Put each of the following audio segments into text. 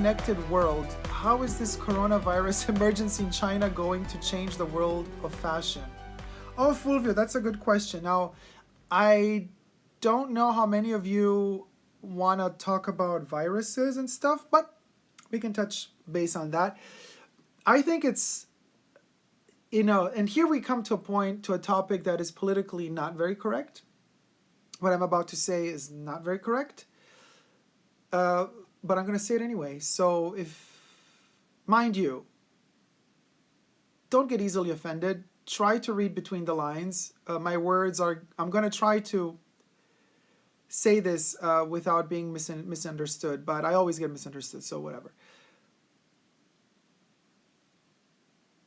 connected world, how is this coronavirus emergency in China going to change the world of fashion? Oh, Fulvio, that's a good question. Now, I don't know how many of you want to talk about viruses and stuff, but we can touch base on that. I think it's, and here we come to a topic that is politically not very correct. What I'm about to say is not very correct. But I'm going to say it anyway. So mind you, don't get easily offended. Try to read between the lines. My words are, I'm going to try to say this without being misunderstood, but I always get misunderstood, so whatever.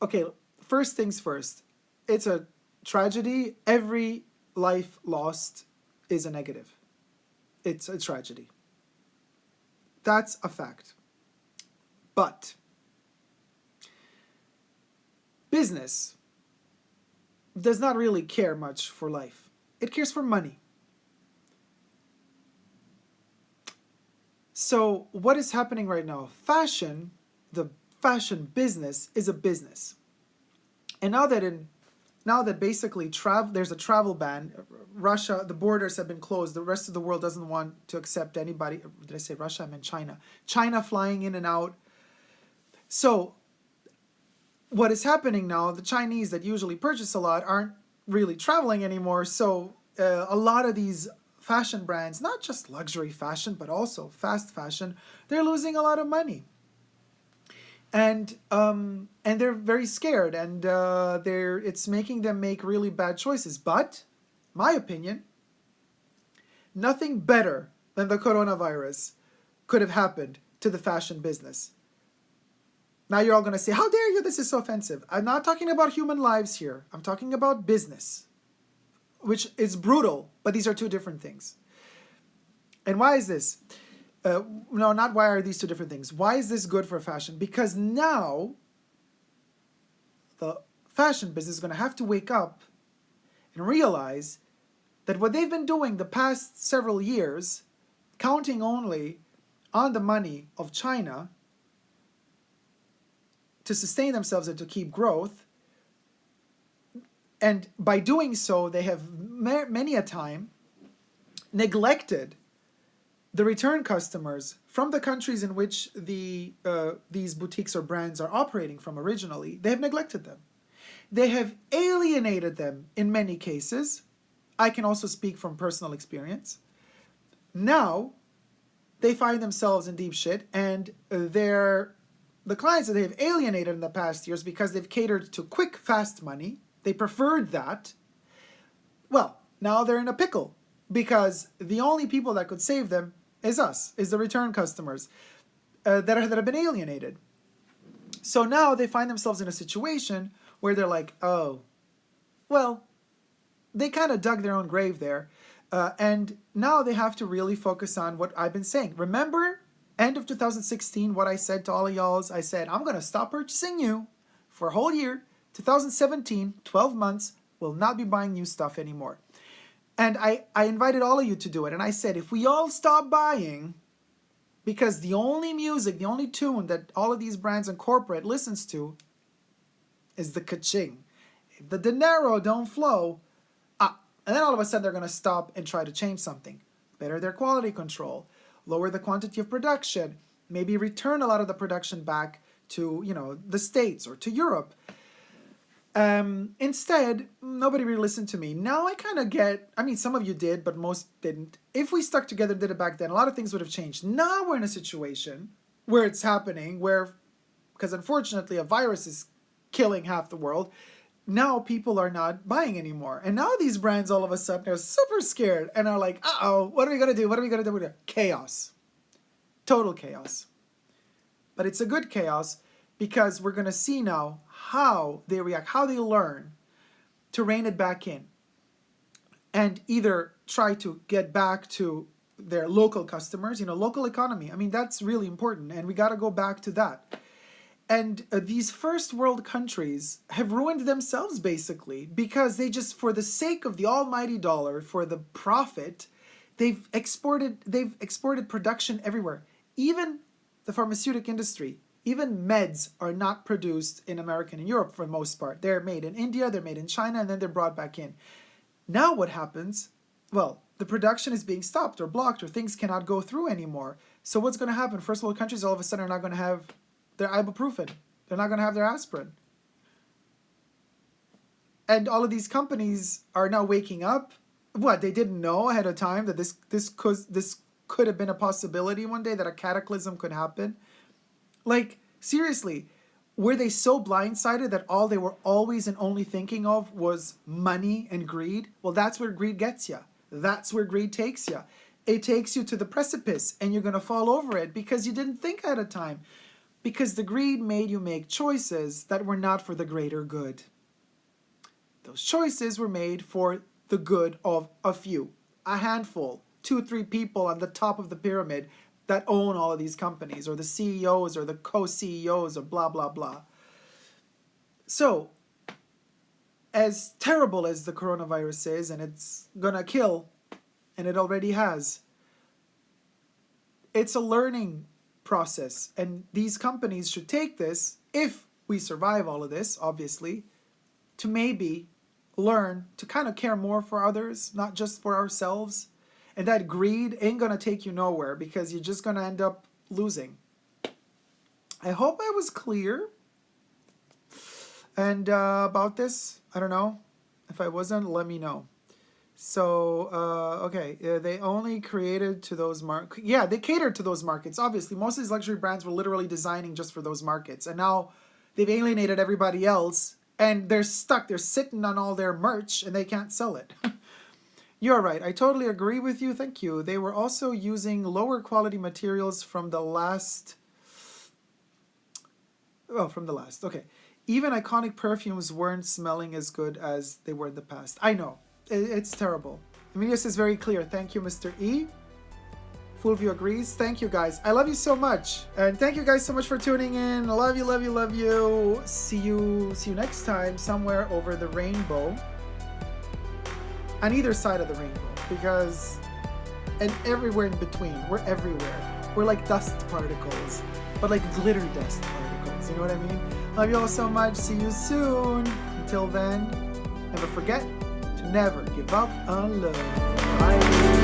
Okay, first things first. It's a tragedy. Every life lost is a negative. It's a tragedy. That's a fact. But business does not really care much for life. It cares for money. So what is happening right now? Fashion, the fashion business is a business. And now that basically there's a travel ban, Russia, the borders have been closed. The rest of the world doesn't want to accept anybody. Did I say Russia? I meant China. China flying in and out. So what is happening now, the Chinese that usually purchase a lot aren't really traveling anymore. So a lot of these fashion brands, not just luxury fashion, but also fast fashion, they're losing a lot of money. And they're very scared, and it's making them make really bad choices. But, my opinion, nothing better than the coronavirus could have happened to the fashion business. Now you're all going to say, how dare you, this is so offensive. I'm not talking about human lives here. I'm talking about business, which is brutal, but these are two different things. And why is this? No, not why are these two different things. Why is this good for fashion? Because now the fashion business is going to have to wake up and realize that what they've been doing the past several years, counting only on the money of China to sustain themselves and to keep growth, and by doing so, they have many a time neglected the return customers from the countries in which these boutiques or brands are operating from originally. They have neglected them. They have alienated them in many cases. I can also speak from personal experience. Now, they find themselves in deep shit, and the clients that they have alienated in the past years because they've catered to quick, fast money, they preferred that. Well, now they're in a pickle because the only people that could save them is the return customers that have been alienated. So now they find themselves in a situation where they're like, oh, well, they kind of dug their own grave there. And now they have to really focus on what I've been saying. Remember, end of 2016, what I said to all of y'all is I said, I'm going to stop purchasing you for a whole year. 2017, 12 months, will not be buying new stuff anymore. And I invited all of you to do it. And I said, if we all stop buying, because the only music, the only tune that all of these brands and corporate listens to is the ka-ching. If the dinero don't flow, and then all of a sudden they're going to stop and try to change something. Better their quality control, lower the quantity of production, maybe return a lot of the production back to, the States or to Europe. Instead, nobody really listened to me. Now I kind of get, some of you did, but most didn't. If we stuck together and did it back then, a lot of things would have changed. Now we're in a situation where it's happening, because unfortunately a virus is killing half the world, now people are not buying anymore. And now these brands all of a sudden are super scared and are like, uh-oh, what are we going to do? What are we going to do? Chaos. Total chaos. But it's a good chaos because we're going to see now how they react, how they learn to rein it back in and either try to get back to their local customers, local economy. That's really important, and we got to go back to that. And these first world countries have ruined themselves basically because they just, for the sake of the almighty dollar, for the profit, they've exported production everywhere. Even the pharmaceutical industry. Even meds are not produced in America and in Europe for the most part. They're made in India, they're made in China, and then they're brought back in. Now what happens? Well, the production is being stopped or blocked, or things cannot go through anymore. So what's going to happen? First world countries all of a sudden are not going to have their ibuprofen. They're not going to have their aspirin. And all of these companies are now waking up. What, they didn't know ahead of time that this could have been a possibility one day, that a cataclysm could happen? Like, seriously, were they so blindsided that all they were always and only thinking of was money and greed? Well, that's where greed gets you. That's where greed takes you. It takes you to the precipice, and you're going to fall over it because you didn't think at a time. Because the greed made you make choices that were not for the greater good. Those choices were made for the good of a few, a handful, 2-3 people on the top of the pyramid that own all of these companies, or the CEOs or the co-CEOs or blah, blah, blah. So, as terrible as the coronavirus is, and it's gonna kill, and it already has, it's a learning process, and these companies should take this, if we survive all of this, obviously, to maybe learn to kind of care more for others, not just for ourselves. And that greed ain't gonna take you nowhere, because you're just gonna end up losing. I hope I was clear. And about this, I don't know. If I wasn't, let me know. So, okay, they only created to those markets. Yeah, they catered to those markets, obviously. Most of these luxury brands were literally designing just for those markets. And now they've alienated everybody else, and they're stuck. They're sitting on all their merch, and they can't sell it. You're right. I totally agree with you. Thank you. They were also using lower quality materials from the last... Oh, from the last. Okay. Even iconic perfumes weren't smelling as good as they were in the past. I know. It's terrible. Emilius is very clear. Thank you, Mr. E. Fulvio agrees. Thank you, guys. I love you so much. And thank you guys so much for tuning in. I love you, love you, love you. See you next time somewhere over the rainbow. On either side of the rainbow. Because... And everywhere in between. We're everywhere. We're like dust particles. But like glitter dust particles. You know what I mean? Love you all so much. See you soon. Until then, never forget to never give up on love. Bye.